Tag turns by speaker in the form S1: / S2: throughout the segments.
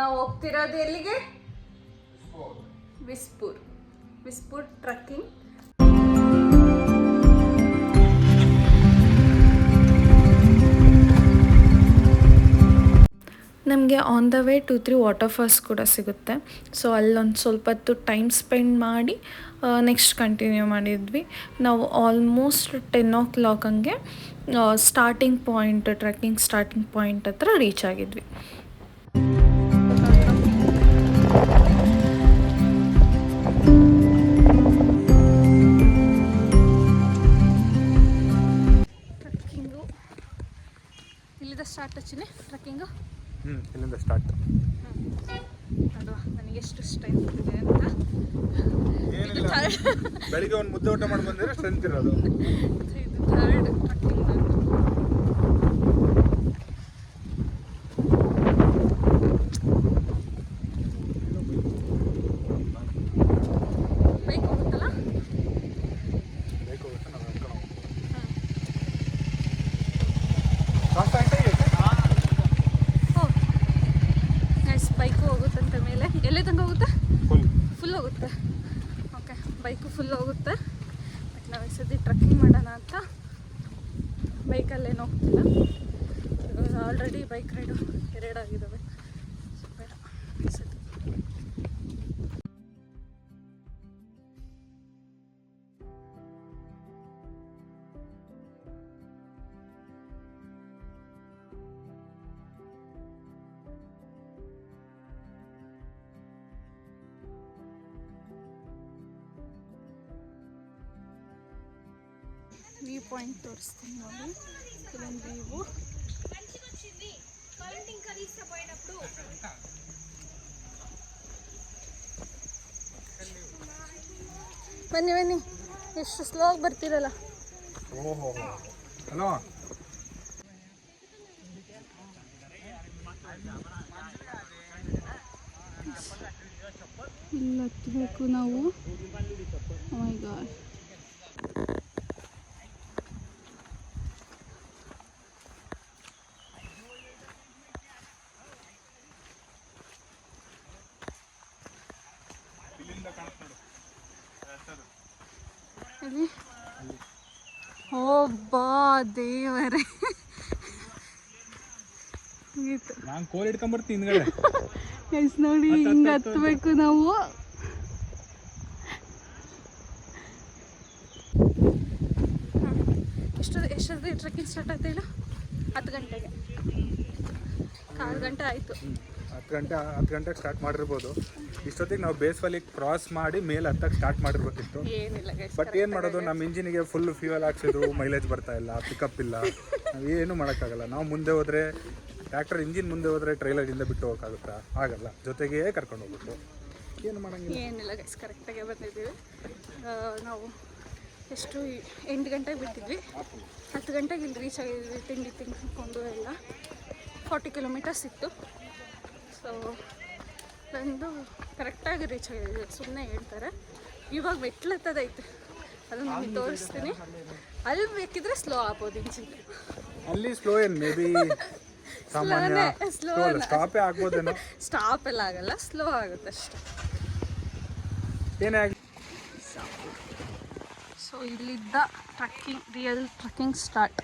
S1: ನಾವು ಹೋಗ್ತಿರೋದು ಎಲ್ಲಿಗೆ? ವಿಸ್ಪೂರ್ ಟ್ರಕ್ಕಿಂಗ್. ನಮಗೆ ಆನ್ ದ ವೇ 2-3 ವಾಟರ್ಫಾಲ್ಸ್ ಕೂಡ ಸಿಗುತ್ತೆ. ಸೊ ಅಲ್ಲೊಂದು ಸ್ವಲ್ಪ ಹೊತ್ತು ಟೈಮ್ ಸ್ಪೆಂಡ್ ಮಾಡಿ ನೆಕ್ಸ್ಟ್ ಕಂಟಿನ್ಯೂ ಮಾಡಿದ್ವಿ. ನಾವು ಆಲ್ಮೋಸ್ಟ್ 10 o'clock ಹಂಗೆ starting point, trekking starting point ಹತ್ರ ರೀಚ್ ಆಗಿದ್ವಿ. ಟ್ರೆಕ್ಕಿಂಗು ಇಲ್ಲಿಂದ ಸ್ಟಾರ್ಟ್ ಹಚ್ಚಿನಿ. ಟ್ರೆಕ್ಕಿಂಗು
S2: ಇಲ್ಲಿಂದ ಸ್ಟಾರ್ಟ್.
S1: ನೋಡುವ ನನಗೆ ಎಷ್ಟು ಸ್ಟ್ರೆಂತ್ ಇದೆ ಅಂತ.
S2: ಬೆಳಿಗ್ಗೆ ಒಂದು ಮುದ್ದೆ ಊಟ ಮಾಡಿ ಬಂದರೆ ಸ್ಟ್ರೆಂತ್ ಇರೋದು.
S1: ಇದು ಥರ್ಡ್ ಟ್ರೆಕ್ಕಿಂಗ್. ಬೈಕ್ ಹೋಗುತ್ತಲ್ಲ,
S2: ಬೈಕ್ ಹೋಗುತ್ತೆ, ನಾವು ನಡ್ಕೊಂಡು
S1: ಬೈಕು ಹೋಗುತ್ತಂತ ಮೇಲೆ. ಎಲ್ಲೇ ತನಕ ಹೋಗುತ್ತೆ? ಫುಲ್ ಹೋಗುತ್ತೆ. ಓಕೆ, ಬೈಕು ಫುಲ್ ಹೋಗುತ್ತೆ. ಬಟ್ ನಾವು ಈ ಸತಿ ಟ್ರೆಕ್ಕಿಂಗ್ ಮಾಡೋಣ ಅಂತ ಬೈಕಲ್ಲೇನು ಹೋಗ್ತಿಲ್ಲ. ಆಲ್ರೆಡಿ ಬೈಕ್ ರೈಡು 2 ಆಗಿದ್ದಾವೆ. ಸೊ ಬೇಡ ಈ ಸತಿ. ವ್ಯೂ ಪಾಯಿಂಟ್ ತೋರಿಸ್ತೀನಿ ನೋಡಿ. ಇಲ್ಲೊಂದು ವ್ಯೂ. ಬನ್ನಿ ಬನ್ನಿ, ಎಷ್ಟು ಸ್ಲೋ ಆಗಿ ಬರ್ತೀರಲ್ಲ.
S2: ಹಲೋ,
S1: ಇಲ್ಲ ಹತ್ತಬೇಕು ನಾವು. ಓ ಮೈ ಗಾಡ್. ಬಾ ದೇವರೇ,
S2: ನಾನು ಕೋಲ್ ಹಿಡ್ಕೊಂಡ್ಬರ್ತೀನಿ ಹಿಂದ್ಗಡೆ.
S1: ಎಸ್ ನೋಡಿ, ಹಿಂಗೆ ಹತ್ತಬೇಕು ನಾವು. ಎಷ್ಟೊತ್ತಿಗೆ ಟ್ರೆಕ್ಕಿಂಗ್ ಸ್ಟಾರ್ಟ್ ಆಯ್ತು ಹೇಳು? 10 ಗಂಟೆಗೆ. 1/4 ಗಂಟೆ ಆಯಿತು.
S2: 10 ಗಂಟೆಗೆ ಸ್ಟಾರ್ಟ್ ಮಾಡಿರ್ಬೋದು. ಇಷ್ಟೊತ್ತಿಗೆ ನಾವು ಬೇಸ್ ವ್ಯಾಲಿ ಕ್ರಾಸ್ ಮಾಡಿ ಮೇಲೆ ಹತ್ತಕ್ಕೆ ಸ್ಟಾರ್ಟ್ ಮಾಡಿರ್ಬೇಕಿತ್ತು. ಬಟ್ ಏನು ಮಾಡೋದು, ನಮ್ಮ ಇಂಜಿನಿಗೆ ಫುಲ್ ಫ್ಯೂಯಲ್ ಹಾಕ್ಸಿದ್ರು, ಮೈಲೇಜ್ ಬರ್ತಾ ಇಲ್ಲ, ಪಿಕಪ್ ಇಲ್ಲ, ನಾವೇನು ಮಾಡೋಕ್ಕಾಗಲ್ಲ. ನಾವು ಮುಂದೆ ಹೋದರೆ ಟ್ರ್ಯಾಕ್ಟರ್ ಇಂಜಿನ್ ಮುಂದೆ ಹೋದರೆ ಟ್ರೈಲರಿಂದ ಬಿಟ್ಟು ಹೋಗೋಕ್ಕಾಗುತ್ತಾ? ಆಗಲ್ಲ. ಜೊತೆಗೇ ಕರ್ಕೊಂಡು ಹೋಗ್ಬಿಟ್ಟು ಏನು ಮಾಡೋಂಗಿಲ್ಲ.
S1: ಏನಿಲ್ಲ ಗೈಸ್, ಕರೆಕ್ಟಾಗೆ ಬಂದಿದ್ದೀವಿ ನಾವು. ಎಷ್ಟು 8 ಗಂಟೆಗೆ ಬಿಟ್ಟಿದ್ವಿ, 10 ಗಂಟೆಗೆ ಇಲ್ಲಿ ರೀಚ್ ಆಗಿದ್ವಿ. ತಿಂದ್ಕೊಂಡು ಎಲ್ಲ 40 ಕಿಲೋಮೀಟರ್ಸ್ ಇತ್ತು. ಸೊ ಬಂದು ಕರೆಕ್ಟಾಗಿ ರೀಚ್ ಆಗಿದ್ವಿ. ಸುಮ್ಮನೆ ಹೇಳ್ತಾರೆ. ಇವಾಗ ಮೆಟ್ಲತ್ತದೈತೆ, ಅದು ನಿಮಗೆ ತೋರಿಸ್ತೀನಿ. ಅಲ್ಲಿ ಬೇಕಿದ್ರೆ ಸ್ಲೋ ಆಗ್ಬೋದು ಇಂಜಿನ್.
S2: ಅಲ್ಲಿ ಸ್ಲೋ ಏನು ಮೇ ಬಿ ಸಾಮಾನ್ಯ ಸ್ಟಾಪೇ ಆಗ್ಬೋದೇನೋ.
S1: ಸ್ಟಾಪ್ ಎಲ್ಲ ಆಗಲ್ಲ, ಸ್ಲೋ ಆಗುತ್ತೆ ಅಷ್ಟೆ.
S2: ಏನೇ ಆಗಿ.
S1: ಸೊ ಇಲ್ಲಿದ್ದ trekking, real trekking start.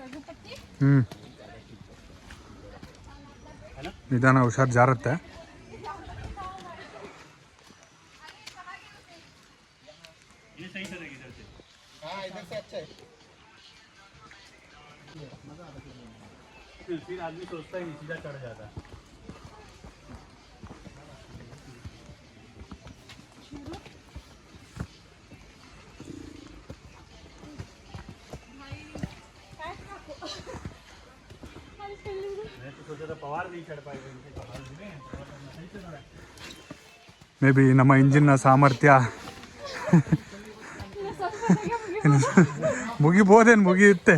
S1: Raghupati
S2: ನಿಧಾನ, ಹುಷಾರು, ಜಾರತ್ತೆ.
S3: आदमी सोचता ही नहीं, सीधा चढ़ जाता है. मैं तो सोचा था पवार नहीं चढ़ पाएगा इनके पहाड़ में.
S2: ಮೇ ಬಿ ನಮ್ಮ ಇಂಜಿನ್ನ ಸಾಮರ್ಥ್ಯ ಮುಗಿಬೋದೇನು, ಮುಗಿಯುತ್ತೆ.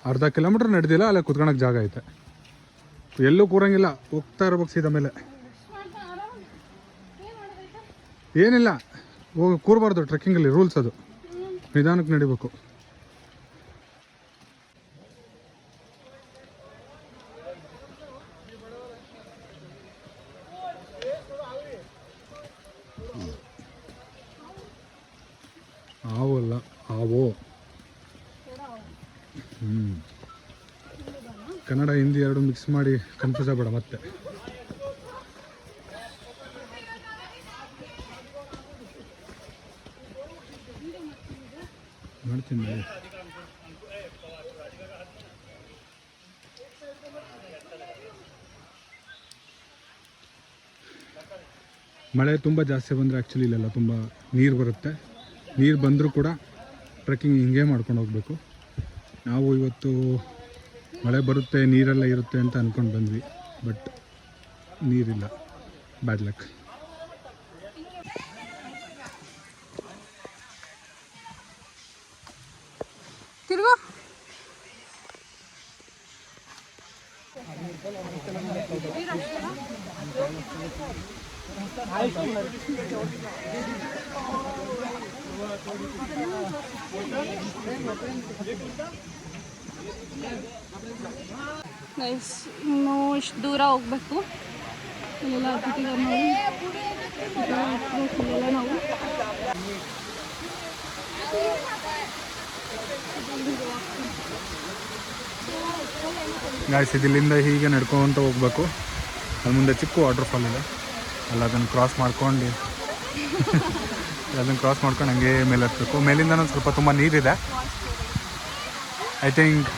S2: ಅರ್ಧ ಕಿಲೋಮೀಟ್ರ್ ನಡೆದಿಲ್ಲ, ಅಲ್ಲೇ ಕುತ್ಕೊಳಕ್ಕೆ ಜಾಗ ಐತೆ. ಎಲ್ಲೂ ಕೂರಂಗಿಲ್ಲ, ಹೋಗ್ತಾ ಇರ್ಬೇಕು ಸೀದಾ ಮೇಲೆ. ಏನಿಲ್ಲ, ಹೋಗಿ ಕೂರಬಾರ್ದು. ಟ್ರೆಕ್ಕಿಂಗಲ್ಲಿ ರೂಲ್ಸ್ ಅದು, ನಿಧಾನಕ್ಕೆ ನಡಿಬೇಕು. ಆವಲ್ಲ, ಆವೋ. ಕನ್ನಡ ಹಿಂದಿ ಎರಡು ಮಿಕ್ಸ್ ಮಾಡಿ ಕನ್ಫ್ಯೂಸ್ ಆಗಬೇಡ ಮತ್ತೆ. ಮಾಡ್ತೀನಿ. ಮಳೆ ತುಂಬ ಜಾಸ್ತಿ ಬಂದರೆ ಆ್ಯಕ್ಚುಲಿ ಇಲ್ಲೆಲ್ಲ ತುಂಬ ನೀರು ಬರುತ್ತೆ. ನೀರು ಬಂದರೂ ಕೂಡ ಟ್ರೆಕ್ಕಿಂಗ್ ಹಿಂಗೆ ಮಾಡ್ಕೊಂಡು ಹೋಗಬೇಕು. ನಾವು ಇವತ್ತು ಮಳೆ ಬರುತ್ತೆ, ನೀರೆಲ್ಲ ಇರುತ್ತೆ ಅಂತ ಅಂದ್ಕೊಂಡು ಬಂದ್ವಿ, ಬಟ್ ನೀರಿಲ್ಲ. Bad luck.
S1: ತಿರುಗು. ಗೈಸ್, ಇನ್ನೂ ಇಷ್ಟು ದೂರ ಹೋಗ್ಬೇಕು. ಇಲ್ಲೆಲ್ಲ ಹತ್ತಿದ್ದಾರೆ ನೋಡಿ, ಇಲ್ಲೆಲ್ಲ ನಾವು
S2: ಗಾಯ್ಸ್, ಇಲ್ಲಿಂದ ಹೀಗೆ ನಡ್ಕೊಂತ ಹೋಗ್ಬೇಕು. ಅಲ್ಲಿ ಮುಂದೆ ಚಿಕ್ಕ ವಾಟರ್ ಫಾಲ್ ಇದೆ, ಅಲ್ಲ ಅದನ್ನು ಕ್ರಾಸ್ ಮಾಡ್ಕೊಂಡು ಹಂಗೆ ಮೇಲೆ ಹತ್ತಬೇಕು. ಮೇಲಿಂದ ಸ್ವಲ್ಪ ತುಂಬ ನೀರಿದೆ. ಐ ಥಿಂಕ್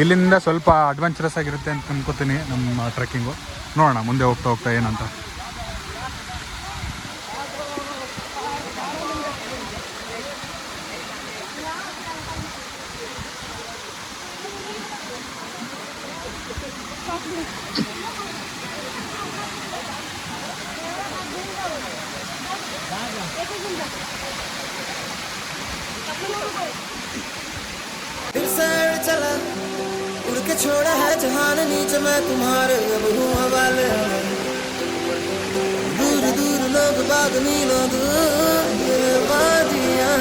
S2: ಇಲ್ಲಿಂದ ಸ್ವಲ್ಪ ಅಡ್ವೆಂಚರಸ್ ಆಗಿರುತ್ತೆ ಅಂತ ಅನ್ಕೋತೀನಿ ನಮ್ಮ ಟ್ರೆಕ್ಕಿಂಗು. ನೋಡೋಣ ಮುಂದೆ ಹೋಗ್ತಾ ಹೋಗ್ತಾ ಏನಂತ.
S4: फिर से चला उड़ के छोड़ा है जहान नीचे, मैं तुम्हारे अब हूँ हवाले. दूर दूर लोग बाग मीलों दूर ये वादियाँ,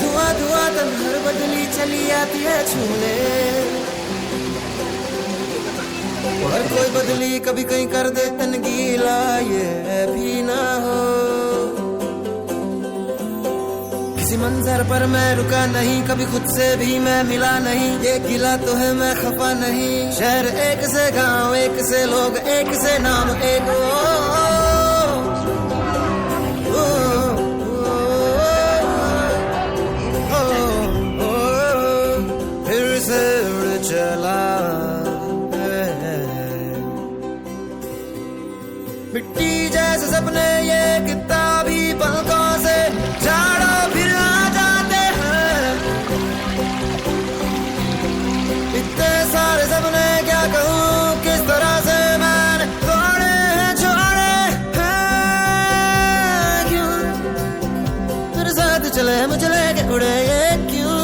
S4: धुआं धुआं तन्हर बदली चली आती है छूने. और कोई बदली कभी कहीं कर दे तनगीला, ये भी ना हो. किसी मंजर पर मैं रुका नहीं, कभी खुद से भी मैं मिला नहीं. ये गिला तो है मैं खफा नहीं. शहर एक से गांव एक से लोग एक से नाम एक. फिर से उड़ चला मिट्टी जैसे सपने, ये किताबी पलकों से झाड़ो फिर आ जाते हैं. इतने सारे सपने क्या कहूँ, किस तरह से मैंने तोड़े हैं, छोड़े हैं. क्यों मेरे साथ चले मुझे लेके उड़े, ये क्यों.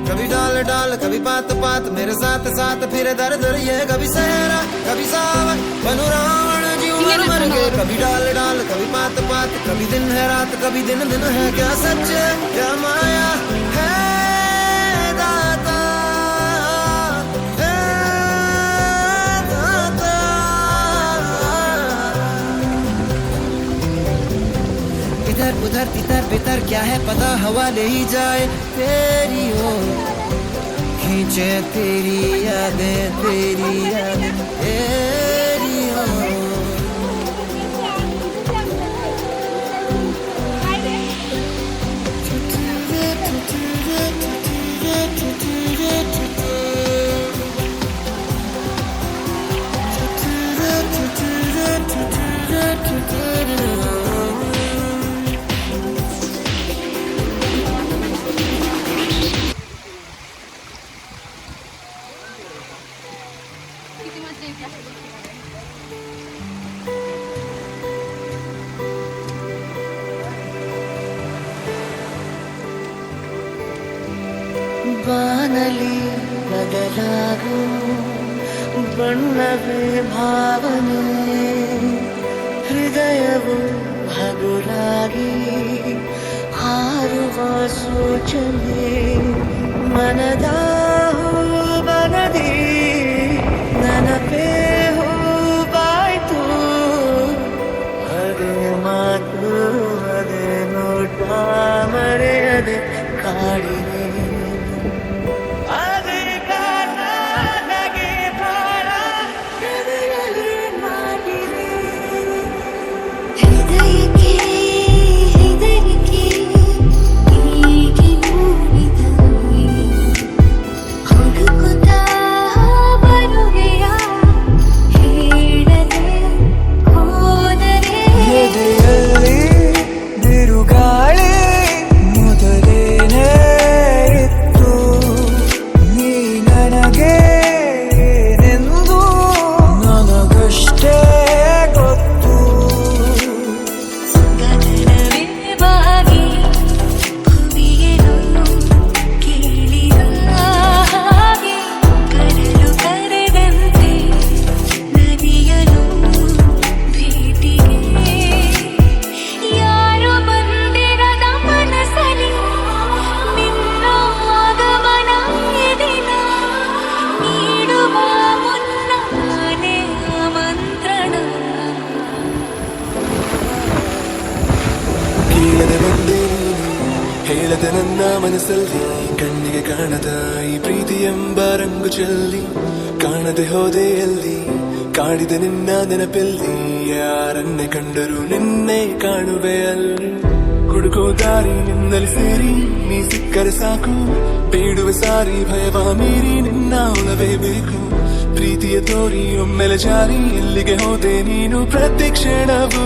S4: कभी डाल डाल कभी बात बात मेरे साथ साथ फिर दर दर ये कभी सहरा कभी सावन बनू रावण जीव मर मर के कभी डाल डाल कभी बात बात कभी दिन है रात कभी दिन दिन है क्या सच क्या माया है दाता इधर उधर तितर बितर क्या है पता हवा ले ही जाए तेरी ओर खींचे तेरी यादें तेरी ओर
S1: किती मजा येते.
S5: ಬಾನಲಿ ಬದಲಾಗು ಬಣ್ಣವೇ ಭಾವನೆ ಹೃದಯವು ಹಗುರಾಗಿ ಹಾರುವ ಸೂಚನೆ ಮನದ ಬನದಿ ನನಪೇ ಹೂವಾಯ್ತು ಅದೇ ಮಾತು ಅದೇ ನೋಟ ಮರೆಯದೆ ಕಾಡಿದೆ
S6: ಹೇಳದೆ ನನ್ನ ಮನಸ್ಸಲ್ಲಿ ಕಣ್ಣಿಗೆ ಕಾಣದ ಈ ಪ್ರೀತಿ ಎಂಬ ರಂಗು ಚೆಲ್ಲಿ ಕಾಣದೆ ಹೋದೆ ಎಲ್ಲಿ ಕಾಡಿದೆ ನಿನ್ನ ನೆನಪಲ್ಲಿ ಯಾರನ್ನೇ ಕಂಡರೂ ನಿನ್ನೆ ಕಾಣುವೆ ಅಲ್ಲಿ ಹುಡುಕೋ ದಾರಿ ನಿನ್ನಲ್ಲಿ ಸೇರಿ ನೀ ಸಿಕ್ಕರೆ ಸಾಕು ಬೇಡುವೆ ಸಾರಿ ಭಯವ ಮೀರಿ ನಿನ್ನ ಒಲವೇ ಬೇಕು ಪ್ರೀತಿಯ ತೋರಿ ಒಮ್ಮೆಲೆ ಜಾರಿ ಎಲ್ಲಿಗೆ ಹೋದೆ ನೀನು ಪ್ರತಿ ಕ್ಷಣವೂ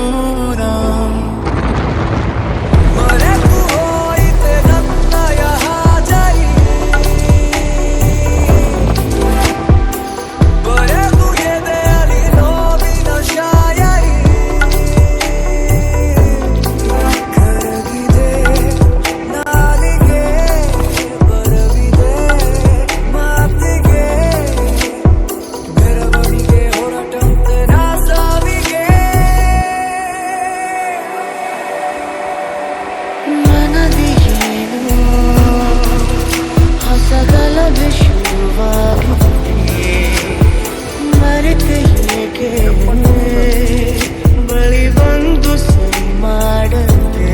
S5: ಬಳಿ ಬಂದು ಸರಿ ಮಾಡದೆ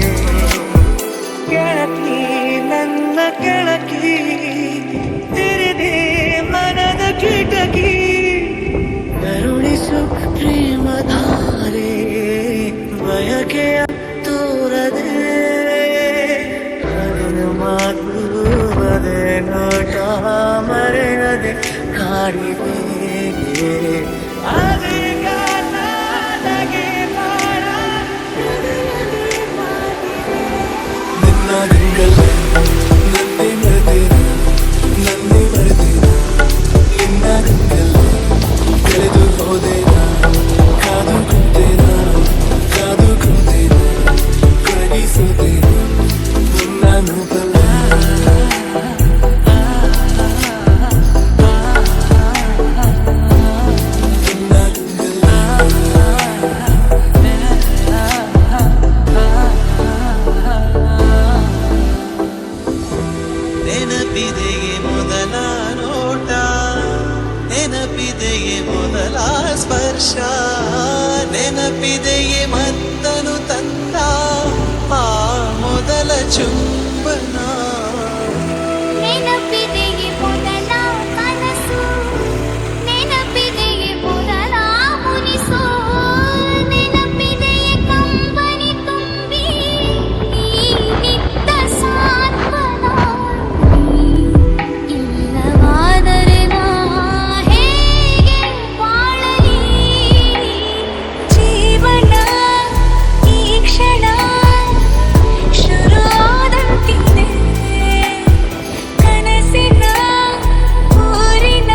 S5: ಗೆಳತಿ ನನ್ನ ಕೆಳಕಿ ತಿರಿದೆ ಮನದ ಕಿಟಕಿ ಕರುಣಿಸು ಪ್ರೇಮಧಾರೆ ಬಯಕೆಯ ತೋರದೆ ಅದನ್ನು ಮಾತು ಬದೆ ನೋಟ ಮರೆಯದೆ ಕಾಡಿದೆ
S6: ನನ್ನೇ ಮರೆತೇನ ನನ್ನೇ ಮರೆತೇನ ನಿನ್ನ ಗಂಗಲ್ಲ ಕಳೆದು ಹೋದೇನ ಕಾದು ಕುಂತೇನ ಕೊರಗಿಸುತ್ತೇನ ನಾನು ಬಲ್ಲ
S4: ನೆನಪಿದೆಯೇ ಮೊದಲ ನೋಟ ನೆನಪಿದೆಯೇ ಮೊದಲ ಸ್ಪರ್ಶ ನೆನಪಿದೆಯೇ ಮತ್ತನು ತಂದ ಆ ಮೊದಲ ಚುಂಬನ
S7: ನೆನಪಿದೆಯೇ ಮೊದಲ ಕನಸು ನೆನಪಿದೆಯೇ ಮೊದಲ ಮುನಿಸು ನೆನಪಿದೆಯೇ ಕಂಬನಿ ತುಂಬಿ ಈ ನಿತ್ತ ಸಾಂತ್ವನ ಇಲ್ಲವಾದರೆ ನಾ ಹೇಗೆ ಬಾಳಲಿ ಜೀವನ ಈ ಕ್ಷಣ ಶುರುವಾದಂತಿದೆ ಕನಸಿನ ಊರಿನ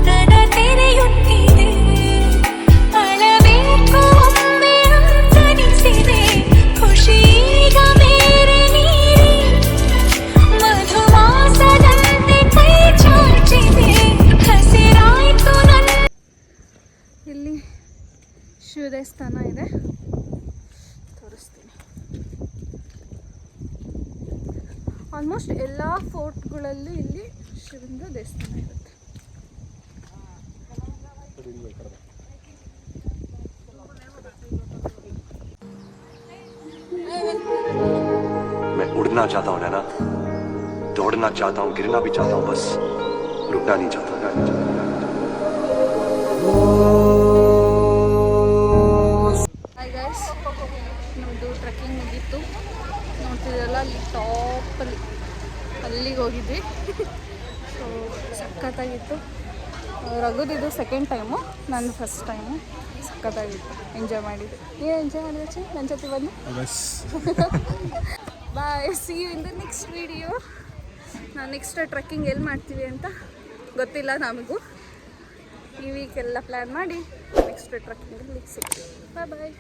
S7: ಕನ ತೆರೆಯುತ್ತಿದೆ ಅಳಬೇಕು ಒಮ್ಮೆ ಅಂತನಿಸಿದೆ ಖುಷೀಗ ಮೇರೆ ನೀರಿ ಮಧುಮಾಸದಂತೆ ಕೈ ಚಾಚಿದೆ ಹಸಿರಾಯ್ತು ನನ್ನ
S1: ಇಲ್ಲಿ ಶಿವ ದೇವಸ್ಥಾನ ಇದೆ, ತೋರಿಸ್ತೀನಿ. ಆಲ್ಮೋಸ್ಟ್ ಎಲ್ಲ ಫೋರ್ಟ್ಗಳಲ್ಲೂ ಇಲ್ಲಿ ಶಿವನ ದೇವಸ್ಥಾನ ಇರುತ್ತೆ.
S8: मैं उड़ना चाहता हूँ नैना, दौड़ना चाहता हूँ, गिरना भी चाहता हूँ, बस रुकना नहीं चाहता।
S1: ಹಾಯ್ ಗೈಸ್, ನಮ್ಮದು ಟ್ರೆಕ್ಕಿಂಗ್ ಮುಗೀತು. ನೋಡ್ತಿದ್ದಲ್ಲ ಅಲ್ಲಿ ಟಾಪಲ್ಲಿ ಅಲ್ಲಿಗೆ ಹೋಗಿದ್ವಿ. ಸೊ ಸಖತ್ತಾಗಿತ್ತು. ರಘುದಿದ್ದು ಸೆಕೆಂಡ್ ಟೈಮು, ನಂದು ಫಸ್ಟ್ ಟೈಮು. ಸಖತ್ತಾಗಿತ್ತು, ಎಂಜಾಯ್ ಮಾಡಿದ್ದು. ನೀವು ಎಂಜಾಯ್ ಮಾಡಿದ್ರಿ ನನ್ನ ಜೊತೆ ಬಂದು? Bye, see you in the next video. ನಾವು ನೆಕ್ಸ್ಟ್ ಟ್ರೆಕ್ಕಿಂಗ್ ಎಲ್ಲಿ ಮಾಡ್ತೀವಿ ಅಂತ ಗೊತ್ತಿಲ್ಲ ನಮಗೂ. ಈ ವೀಕೆಲ್ಲ ಪ್ಲ್ಯಾನ್ ಮಾಡಿ ನೆಕ್ಸ್ಟ್ ಟ್ರೆಕ್ಕಿಂಗಲ್ಲಿ ಸಿಗ್ತೀವಿ. ಬಾಯ್ ಬಾಯ್.